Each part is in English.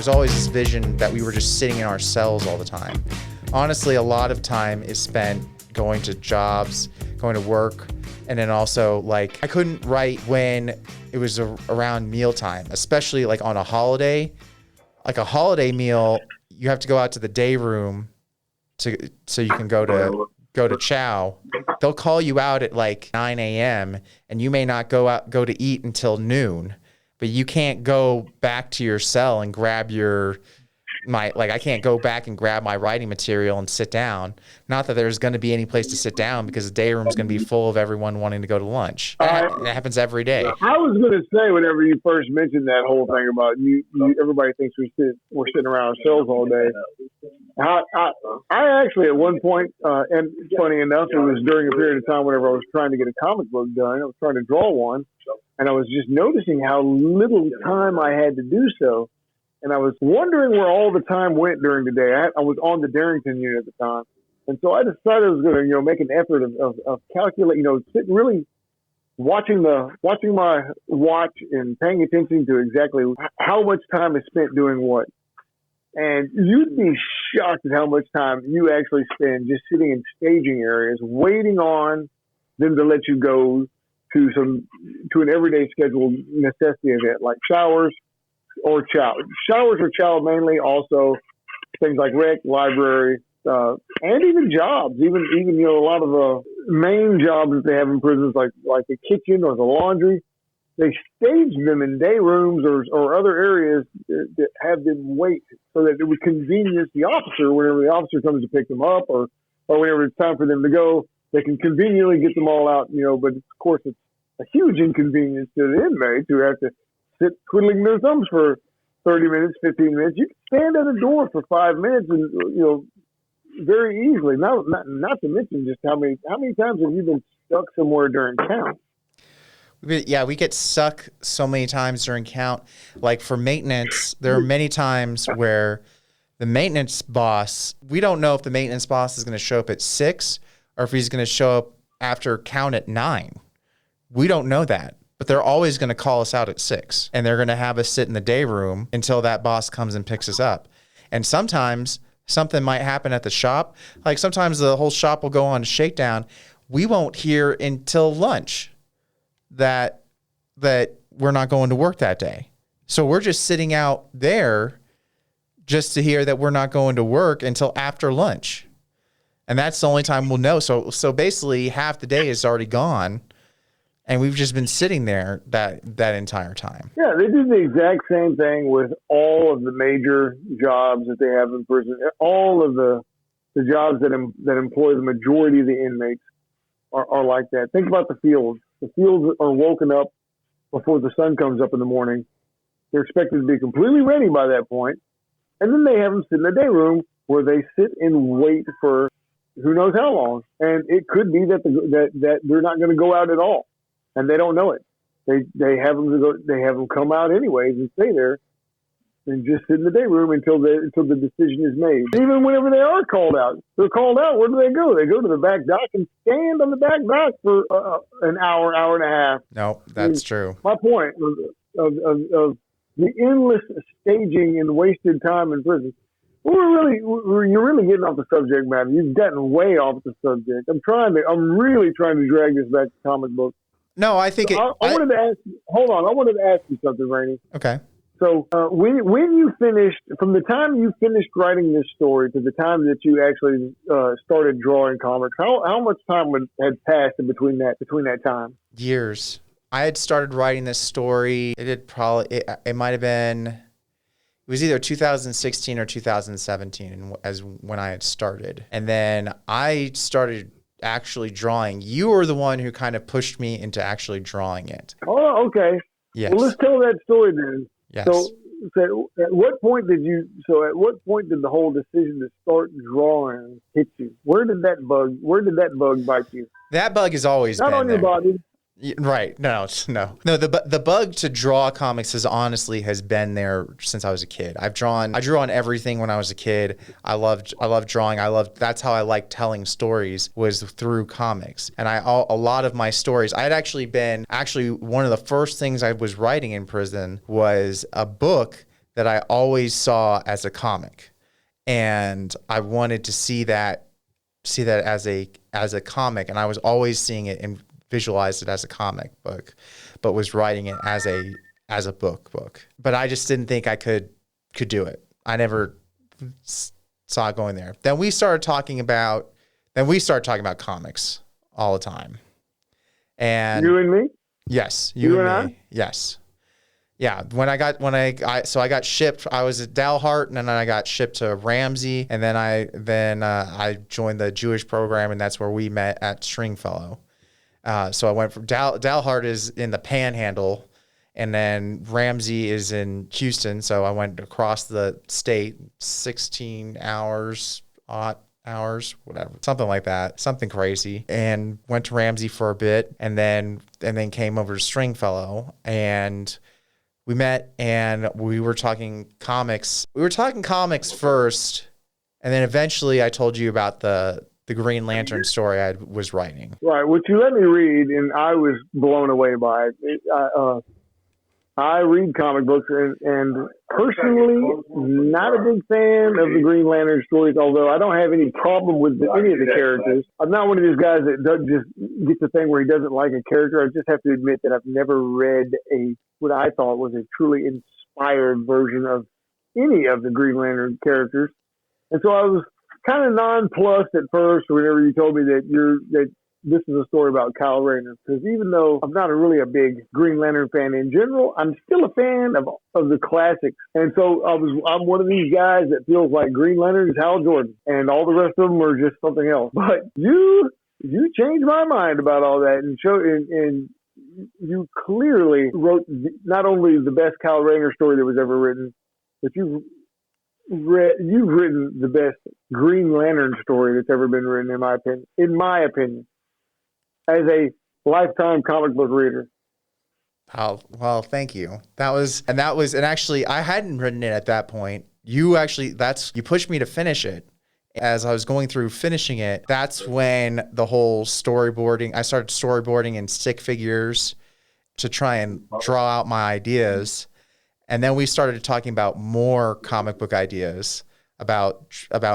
was always this vision that we were just sitting in our cells all the time. Honestly, a lot of time is spent going to jobs, going to work, and then also like I couldn't write when it was around mealtime, especially like on a holiday. Like a holiday meal, you have to go out to the day room so you can go to chow. They'll call you out at like 9 a.m. and you may not go to eat until noon, but you can't go back to your cell and grab I can't go back and grab my writing material and sit down. Not that there's going to be any place to sit down because the day room's going to be full of everyone wanting to go to lunch. That happens every day. I was going to say, whenever you first mentioned that whole thing about you everybody thinks we're sitting around our cells all day. I actually at one point, and funny enough, it was during a period of time whenever I was trying to get a comic book done. I was trying to draw one, and I was just noticing how little time I had to do so. And I was wondering where all the time went during the day. I was on the Darrington unit at the time. And so I decided I was going to, make an effort of calculate, sitting really watching my watch and paying attention to exactly how much time is spent doing what. And you'd be shocked at how much time you actually spend just sitting in staging areas, waiting on them to let you go to an everyday scheduled necessity event like showers, or chow. Showers or chow mainly, also things like rec, library, and even jobs. Even a lot of the main jobs that they have in prisons, like the kitchen or the laundry, they stage them in day rooms or other areas that have them wait so that it would convenience the officer whenever the officer comes to pick them up or whenever it's time for them to go. They can conveniently get them all out, but of course it's a huge inconvenience to the inmates who have to sit twiddling their thumbs for 30 minutes, 15 minutes. You can stand at a door for 5 minutes and, very easily. Not to mention just how many times have you been stuck somewhere during count? Yeah, we get stuck so many times during count. Like for maintenance, there are many times where the maintenance boss, we don't know if the maintenance boss is going to show up at 6 or if he's going to show up after count at 9. We don't know that. But they're always going to call us out at 6, and they're going to have us sit in the day room until that boss comes and picks us up. And sometimes something might happen at the shop. Like sometimes the whole shop will go on shakedown. We won't hear until lunch that we're not going to work that day. So we're just sitting out there just to hear that we're not going to work until after lunch. And that's the only time we'll know. So basically half the day is already gone. And we've just been sitting there that entire time. Yeah, they do the exact same thing with all of the major jobs that they have in prison. All of the jobs that employ the majority of the inmates are like that. Think about the fields. The fields are woken up before the sun comes up in the morning. They're expected to be completely ready by that point. And then they have them sit in the day room where they sit and wait for who knows how long. And it could be that they're not going to go out at all. And they don't know it. They have them come out anyways and stay there and just sit in the day room until the decision is made. Even whenever they are called out, they're called out. Where do they go? They go to the back dock and stand on the back dock for an hour and a half. No, that's true. My point of the endless staging and wasted time in prison. You're really getting off the subject matter. You've gotten way off the subject. I'm really trying to drag this back to comic books. No, I think I wanted to ask. Hold on, I wanted to ask you something, Rainey. Okay. So when you finished, from the time you finished writing this story to the time that you actually started drawing comics, how much time had passed in between that time? Years. I had started writing this story. It might have been. It was either 2016 or 2017 as when I had started, and then I started actually drawing. You were the one who kind of pushed me into actually drawing it. Oh, okay. Yes. Well, let's tell that story then. Yes. So at what point did the whole decision to start drawing hit you? Where did that bug bite you? That bug has always been not on there. Your body. Right. No. The bug to draw comics has been there since I was a kid. I drew on everything when I was a kid. I loved drawing. That's how I liked telling stories, was through comics. And a lot of my stories, I had actually one of the first things I was writing in prison was a book that I always saw as a comic. And I wanted to see that as a comic, and I was always seeing it and visualized it as a comic book, but was writing it as a book. But I just didn't think I could do it. I never saw it going there. Then we started talking about comics all the time. And you and me? Yes, you and and me. Yes. Yeah, I got shipped. I was at Dalhart, and then I got shipped to Ramsey, and then I joined the Jewish program, and that's where we met at Stringfellow. So I went from Dalhart is in the Panhandle, and then Ramsey is in Houston. So I went across the state, 16 hours, whatever, something like that, something crazy, and went to Ramsey for a bit, and then came over to Stringfellow, and we met and we were talking comics. We were talking comics first, and then eventually I told you about the Green Lantern story I was writing. Right, which you let me read, and I was blown away by it. I read comic books, and personally, not a big fan of the Green Lantern stories, although I don't have any problem with any of the characters. I'm not one of these guys that just gets the thing where he doesn't like a character. I just have to admit that I've never read what I thought was a truly inspired version of any of the Green Lantern characters. And so I was kind of nonplussed at first whenever you told me that this is a story about Kyle Rayner, because even though I'm not really a big Green Lantern fan in general, I'm still a fan of the classics. And so I'm one of these guys that feels like Green Lantern is Hal Jordan, and all the rest of them are just something else. But you changed my mind about all that, and you clearly wrote not only the best Kyle Rayner story that was ever written, but you've written the best Green Lantern story that's ever been written, in my opinion. As a lifetime comic book reader. Well, thank you. And actually I hadn't written it at that point. You pushed me to finish it. As I was going through finishing it, that's when the whole I started storyboarding in stick figures to try and draw out my ideas. And then we started talking about more comic book ideas, about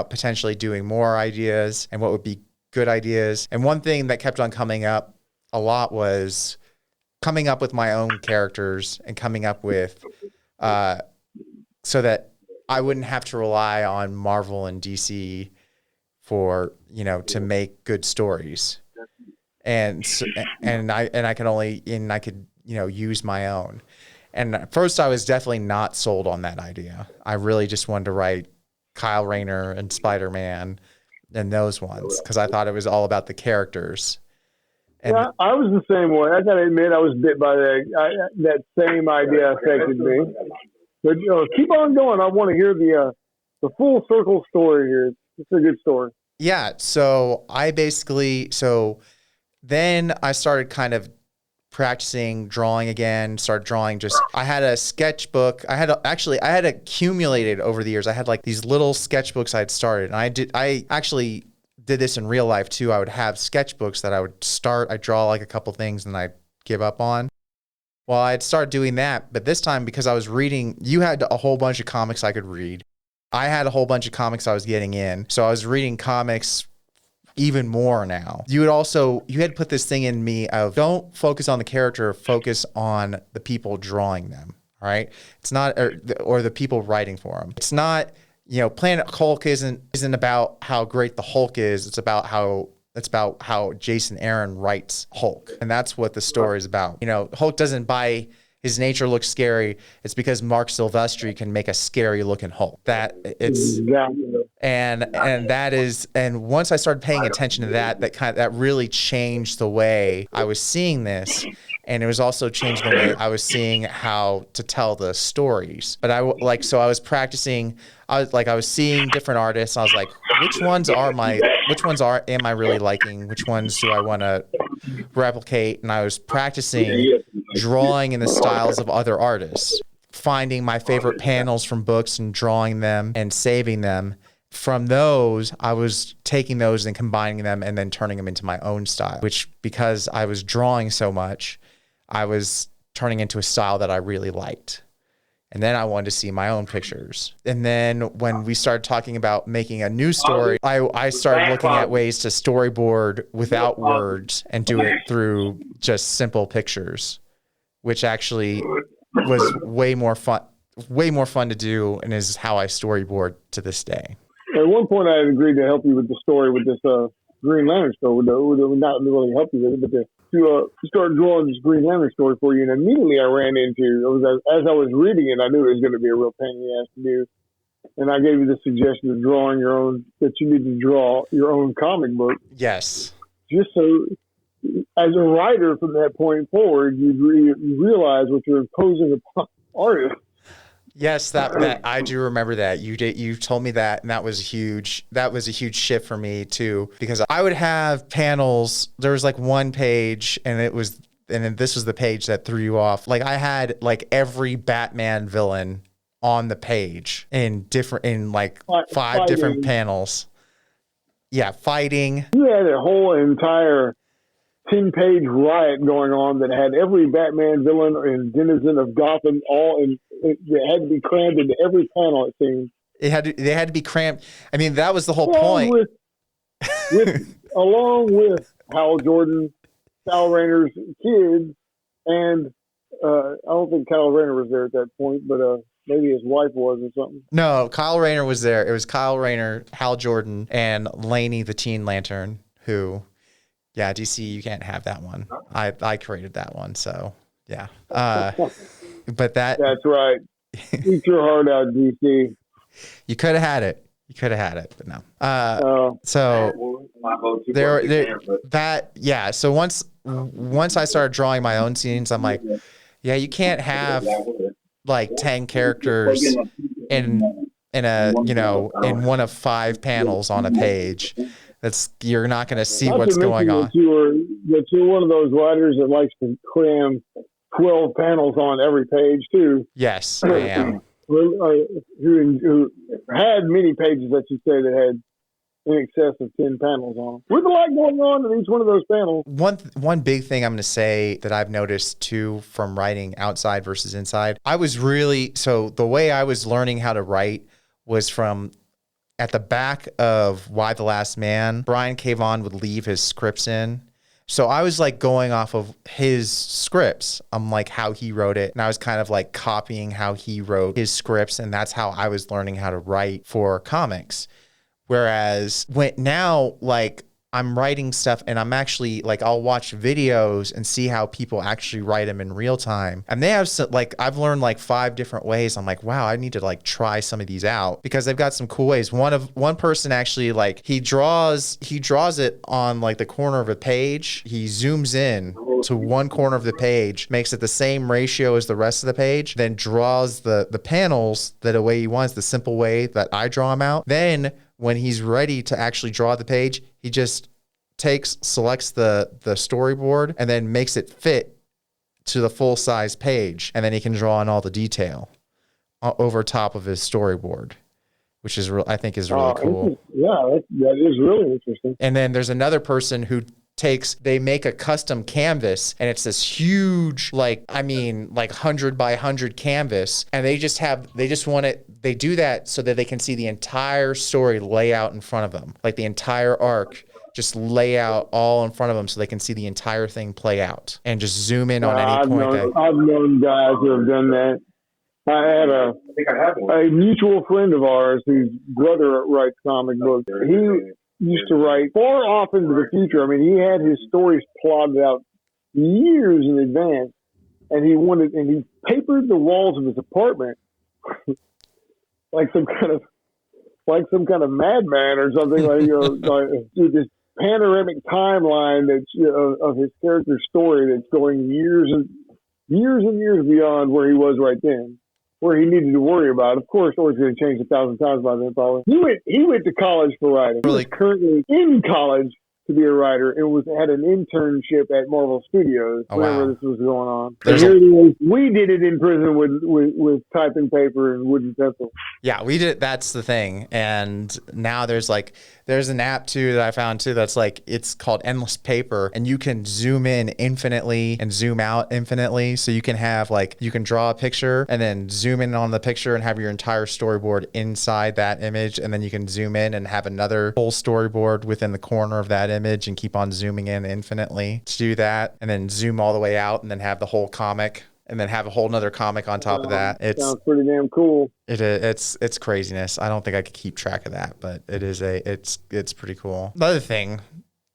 potentially doing more ideas and what would be good ideas. And one thing that kept on coming up a lot was coming up with my own characters and coming up with so that I wouldn't have to rely on Marvel and DC to make good stories. And I could use my own. And at first I was definitely not sold on that idea. I really just wanted to write Kyle Rayner and Spider-Man and those ones, because I thought it was all about the characters. And yeah, I was the same way. I gotta admit, I was bit by that same idea affected me. But keep on going. I want to hear the full circle story here. It's a good story. Yeah. So then I started kind of practicing drawing again, started drawing I had a sketchbook. I had accumulated over the years. I had like these little sketchbooks I'd started, and I actually did this in real life too. I would have sketchbooks that I'd draw like a couple things and I'd give up on. Well, I'd start doing that, but this time, because I was reading, you had a whole bunch of comics I could read. I had a whole bunch of comics I was getting in. So I was reading comics even more now. You had put this thing in me of don't focus on the character, focus on the people drawing them. All right. It's not, or the people writing for them. It's not, Planet Hulk isn't about how great the Hulk is. It's about how Jason Aaron writes Hulk. And that's what the story is about. Hulk doesn't buy his nature looks scary. It's because Mark Silvestri can make a scary looking Hulk. And once I started paying attention to that really changed the way I was seeing this. And it was also changing the way I was seeing how to tell the stories. But I was practicing. I was seeing different artists. I was like, which ones am I really liking? Which ones do I want to replicate? And I was practicing drawing in the styles of other artists, finding my favorite panels from books and drawing them and saving them. From those, I was taking those and combining them and then turning them into my own style, which, because I was drawing so much, I was turning into a style that I really liked. And then I wanted to see my own pictures. And then when we started talking about making a new story, I started looking at ways to storyboard without words and do it through just simple pictures, which actually was way more fun to do, and is how I storyboard to this day. At one point, I had agreed to help you with the story with this Green Lantern story. Not really help you with it, but to start drawing this Green Lantern story for you. And immediately I ran into, as I was reading it, I knew it was going to be a real pain in the ass to do. And I gave you the suggestion of drawing your own, that you need to draw your own comic book. Yes. Just so, as a writer from that point forward, you realize what you're imposing upon artists. Yes, that I do remember that. You told me that, and that was huge. That was a huge shift for me too, because I would have panels. There was like one page, and then this was the page that threw you off. Like I had like every Batman villain on the page in like five different panels. Yeah, fighting. You had a whole entire 10-page riot going on that had every Batman villain and denizen of Gotham all in. It had to be crammed into every panel. It seemed they had to be crammed. I mean, that was the whole point. Along with Hal Jordan, Kyle Rayner's kids, and I don't think Kyle Rayner was there at that point, but maybe his wife was or something. No, Kyle Rayner was there. It was Kyle Rayner, Hal Jordan, and Laney the Teen Lantern, who... Yeah, DC, you can't have that one. I created that one, so yeah. But that's right. Eat your heart out, DC. You could have had it. But no. So So once I started drawing my own scenes, I'm like, yeah, you can't have like 10 characters in one of 5 panels on a page. You're not going to see what's going on. That you're one of those writers that likes to cram 12 panels on every page too. Yes, I am. Who had many pages that you say that had in excess of 10 panels on. With a lot going on in each one of those panels. One big thing I'm going to say that I've noticed too from writing outside versus inside. The way I was learning how to write was from at the back of Why the Last Man, Brian K. Vaughan would leave his scripts in. So I was like going off of his scripts. I'm like how he wrote it. And I was kind of like copying how he wrote his scripts. And that's how I was learning how to write for comics. Whereas now, like, I'm writing stuff and I'm actually like, I'll watch videos and see how people actually write them in real time. And they have I've learned like 5 different ways. I'm like, wow, I need to like try some of these out because they've got some cool ways. One person actually like he draws it on like the corner of a page. He zooms in to one corner of the page, makes it the same ratio as the rest of the page, then draws the panels the way he wants, the simple way that I draw them out. Then when he's ready to actually draw the page, he just selects the storyboard and then makes it fit to the full size page. And then he can draw in all the detail over top of his storyboard, which is I think is really cool. Yeah, that is really interesting. And then there's another person who they make a custom canvas and it's this huge, like 100 by 100 canvas. And they do that so that they can see the entire story lay out in front of them, like the entire arc, just lay out all in front of them so they can see the entire thing play out and just zoom in on any point. I've known guys who have done that. I had a mutual friend of ours whose brother writes comic books. He used to write far off into the future. I mean, he had his stories plotted out years in advance, and he papered the walls of his apartment like some kind of madman or something. Like this panoramic timeline of his character's story that's going years and years beyond where he was right then, where he needed to worry about. Of course, or it's going to change 1,000 times by then, probably. He went to college for writing. Really? He's currently in college to be a writer and had an internship at Marvel Studios whenever this was going on. We did it in prison with typing paper and wooden pencil. Yeah, we did. That's the thing. And now there's an app too that I found too that's like, it's called Endless Paper, and you can zoom in infinitely and zoom out infinitely. So you can have you can draw a picture and then zoom in on the picture and have your entire storyboard inside that image, and then you can zoom in and have another whole storyboard within the corner of that image and keep on zooming in infinitely to do that, and then zoom all the way out and then have the whole comic and then have a whole nother comic on top of that. It sounds pretty damn cool. It's craziness. I don't think I could keep track of that, but it's pretty cool. The other thing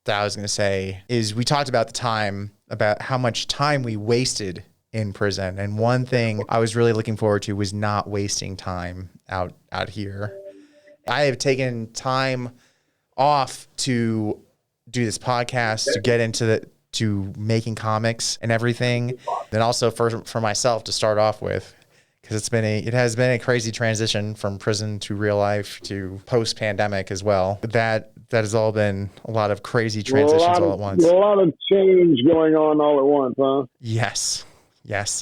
that I was going to say is we talked about about how much time we wasted in prison. And one thing I was really looking forward to was not wasting time out here. I have taken time off to do this podcast, to get into to making comics and everything. Then also for myself to start off with, because it has been a crazy transition from prison to real life to post pandemic as well. That has all been a lot of crazy transitions all at once. A lot of change going on all at once, huh? Yes,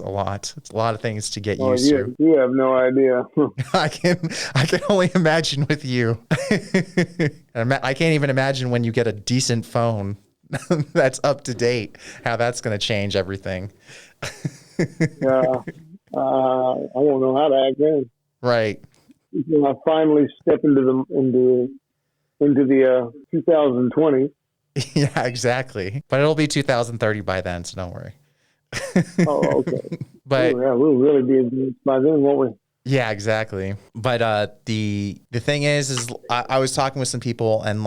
a lot. It's a lot of things to get used to. You have no idea. I can only imagine with you. I can't even imagine when you get a decent phone that's up to date, how that's going to change everything. I won't know how to act then. Right. When I finally step into the 2020. Yeah, exactly. But it'll be 2030 by then, so don't worry. Oh, okay. But yeah, we'll really be by then, won't we? Yeah, exactly. But the thing is I was talking with some people, and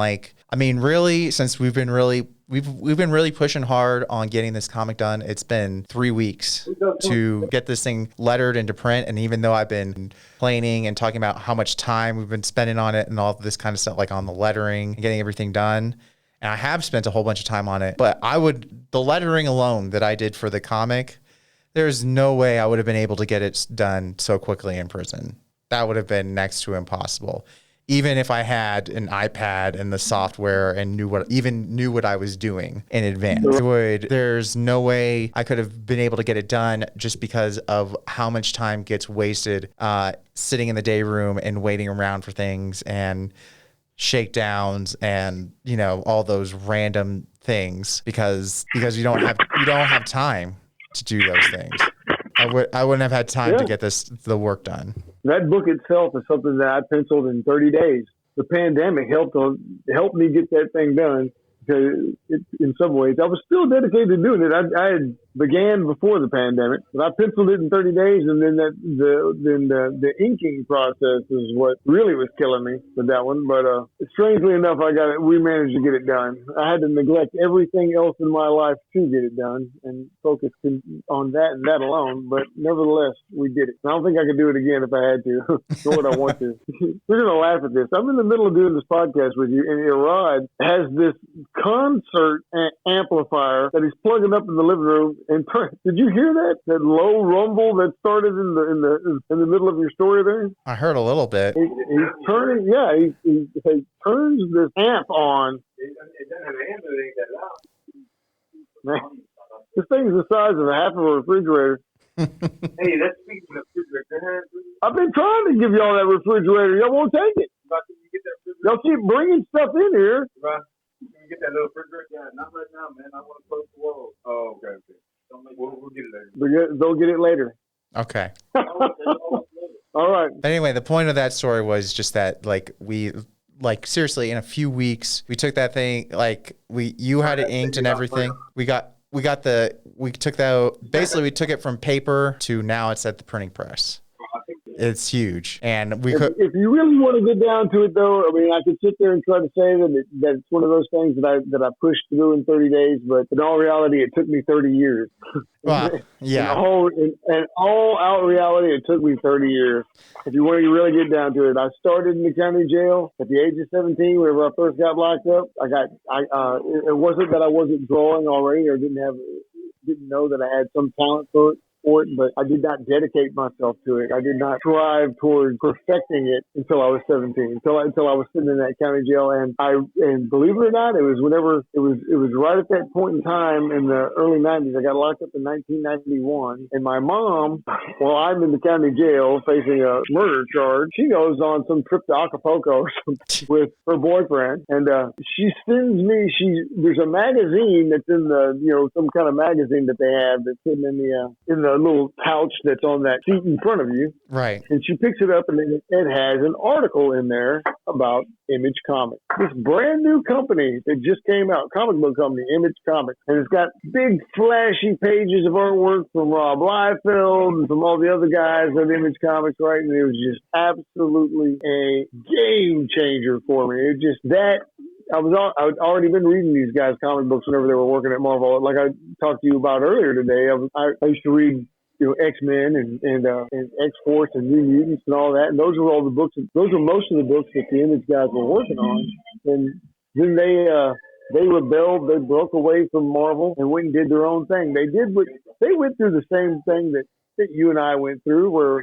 really, since we've been really pushing hard on getting this comic done. It's been 3 weeks to get this thing lettered into print. And even though I've been complaining and talking about how much time we've been spending on it and all this kind of stuff, like on the lettering and getting everything done, and I have spent a whole bunch of time on it, but the lettering alone that I did for the comic, there's no way I would have been able to get it done so quickly in prison. That would have been next to impossible. Even if I had an iPad and the software and knew what I was doing in advance, there's no way I could have been able to get it done just because of how much time gets wasted sitting in the day room and waiting around for things and shakedowns and all those random things because you don't have time to do those things. I wouldn't have had time to get the work done. That book itself is something that I penciled in 30 days. The pandemic helped me get that thing done. Because in some ways, I was still dedicated to doing it. I had began before the pandemic, but I penciled it in 30 days, and then the inking process is what really was killing me with that one. But strangely enough, we managed to get it done. I had to neglect everything else in my life to get it done and focus on that and that alone. But nevertheless, we did it. I don't think I could do it again if I had to, nor would I want to. We're gonna laugh at this. I'm in the middle of doing this podcast with you, and Irad has this concert amplifier that he's plugging up in the living room. And did you hear that low rumble that started in the middle of your story there? I heard a little bit. He's turning. Yeah, he turns this amp on. It doesn't have a handle. It ain't that loud. Man, this thing's the size of half of a refrigerator. Hey, that's speaking of refrigerator. I've been trying to give y'all that refrigerator. Y'all won't take it. Y'all keep bringing stuff in here. Can you get that little refrigerator? Yeah, not right now, man. I want to close the wall. Oh, okay. We'll get it later. They'll get it later. Okay. All right. Anyway, the point of that story was just that, seriously, in a few weeks, we took that thing, you had it inked and everything. We took it from paper to now it's at the printing press. It's huge. And if you really want to get down to it, though, I mean, I could sit there and try to say that it's one of those things that I pushed through in 30 days, but in all reality, it took me 30 years. Well, yeah. In all out reality, it took me 30 years. If you want to really get down to it, I started in the county jail at the age of 17. Whenever I first got locked up, it wasn't that I wasn't drawing already or didn't know that I had some talent for it. for it, but I did not dedicate myself to it. I did not strive toward perfecting it until I was 17, until I was sitting in that county jail. And believe it or not, it was right at that point in time in the early 90s. I got locked up in 1991, and my mom, while I'm in the county jail facing a murder charge, she goes on some trip to Acapulco or something with her boyfriend, and she sends me. There's a magazine that's in the some kind of magazine that they have that's sitting in the little pouch that's on that seat in front of you. Right. And she picks it up, and it has an article in there about Image Comics, this brand new company that just came out, comic book company, Image Comics, and it's got big flashy pages of artwork from Rob Liefeld and from all the other guys at Image Comics, right? And it was just absolutely a game changer for me. It just that. I'd already been reading these guys' comic books whenever they were working at Marvel. Like I talked to you about earlier today, I used to read, X-Men and X-Force and New Mutants and all that. And those were all the books. Those were most of the books that the Image guys were working on. And then they rebelled. They broke away from Marvel and went and did their own thing. They went through the same thing that you and I went through, where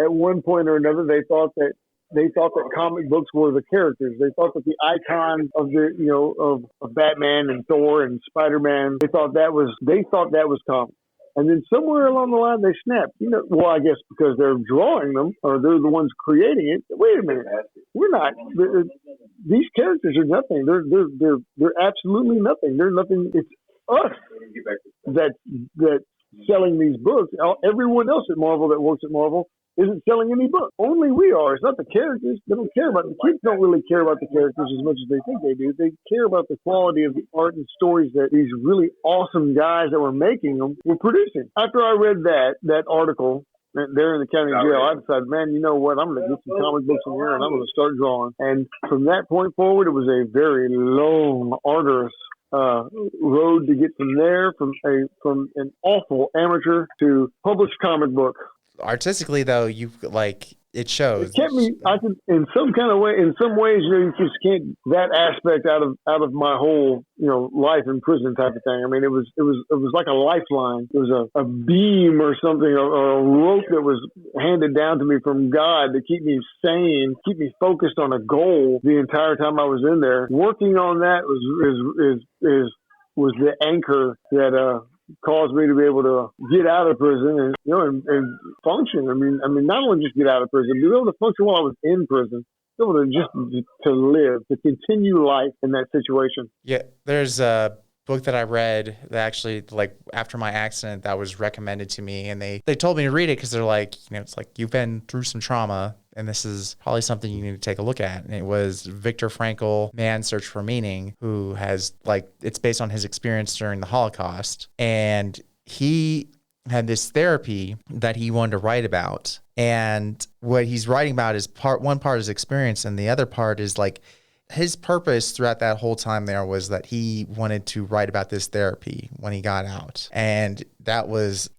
at one point or another they thought that comic books were the characters. They thought that the icon of of Batman and Thor and Spider-Man, they thought that was comics. And then somewhere along the line they snapped. Well, I guess because they're drawing them or they're the ones creating it. Wait a minute, we're not. These characters are nothing. They're absolutely nothing. They're nothing. It's us that's selling these books. Everyone else at Marvel that works at Marvel isn't selling any books. Only we are. It's not the characters. They don't care about the kids. Don't really care about the characters as much as they think they do. They care about the quality of the art and stories that these really awesome guys that were making them were producing. After I read that article there in the county jail, I decided, man, you know what? I'm going to get some comic books in here and I'm going to start drawing. And from that point forward, it was a very long, arduous road to get from there, from an awful amateur to published comic book. Artistically, though, it shows. It kept me. I could, in some kind of way, in some ways, you just can't that aspect out of my whole, life in prison type of thing. I mean, it was like a lifeline. It was a beam or something, or a rope that was handed down to me from God to keep me sane, keep me focused on a goal the entire time I was in there. Working on that was the anchor that caused me to be able to get out of prison and function. I mean, not only just get out of prison, be able to function while I was in prison, be able to live, to continue life in that situation. Yeah, there's a book that I read that actually, after my accident, that was recommended to me, and they told me to read it because they're like, it's like you've been through some trauma, and this is probably something you need to take a look at. And it was Viktor Frankl, Man's Search for Meaning, who has it's based on his experience during the Holocaust. And he had this therapy that he wanted to write about. And what he's writing about is one part is experience, and the other part is his purpose throughout that whole time there was that he wanted to write about this therapy when he got out. And that was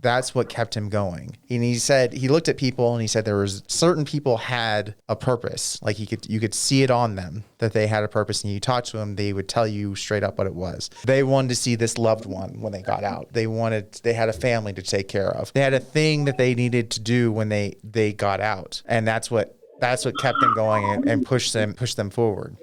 that's what kept him going. And he said, he looked at people and he said there was certain people had a purpose. You could see it on them that they had a purpose, and you talked to them, they would tell you straight up what it was. They wanted to see this loved one when they got out. They had a family to take care of. They had a thing that they needed to do when they got out. And that's what kept them going and pushed them forward.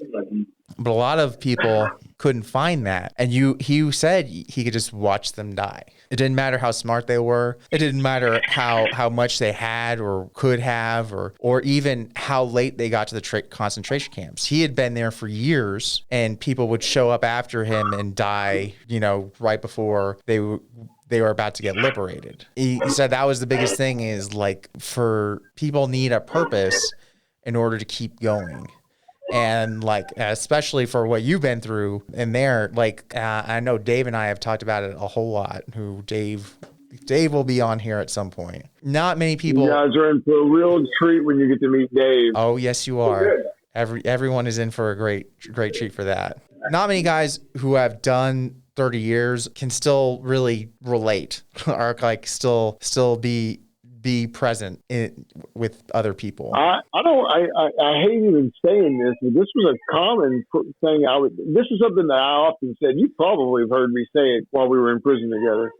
But a lot of people couldn't find that. And he said he could just watch them die. It didn't matter how smart they were. It didn't matter how much they had or could have, or even how late they got to the concentration camps. He had been there for years, and people would show up after him and die, right before they were about to get liberated. He said that was the biggest thing is for people need a purpose in order to keep going. And especially for what you've been through in there, I know Dave and I have talked about it a whole lot. Dave will be on here at some point. Not many people. You guys are in for a real treat when you get to meet Dave. Oh, yes, you are. Everyone is in for a great treat for that. Not many guys who have done 30 years can still really relate or still be present with other people. I hate even saying this, but this was a common thing. This is something that I often said. You probably have heard me say it while we were in prison together.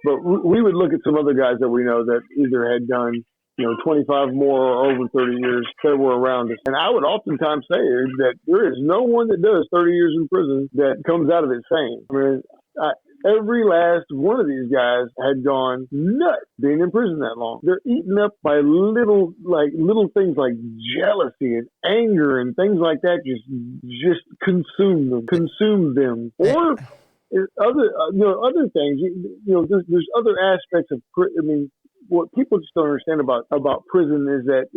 But we would look at some other guys that we know that either had done 25 more or over 30 years that were around us. And I would oftentimes say that there is no one that does 30 years in prison that comes out of it sane. I mean, every last one of these guys had gone nuts being in prison that long. They're eaten up by little things like jealousy and anger and things like that. Just consume them. Or other things. There's other aspects of. I mean, what people just don't understand about prison is that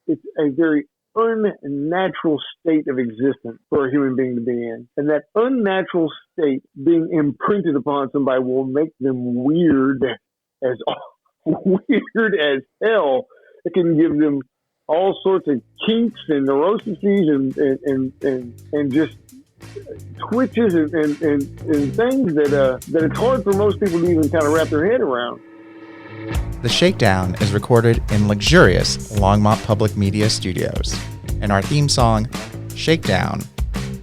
it's a very unnatural state of existence for a human being to be in. And that unnatural state being imprinted upon somebody will make them weird as hell. It can give them all sorts of kinks and neuroses and just twitches and things that it's hard for most people to even kind of wrap their head around. The Shakedown is recorded in luxurious Longmont Public Media Studios, and our theme song, Shakedown,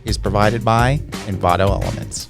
is provided by Envato Elements.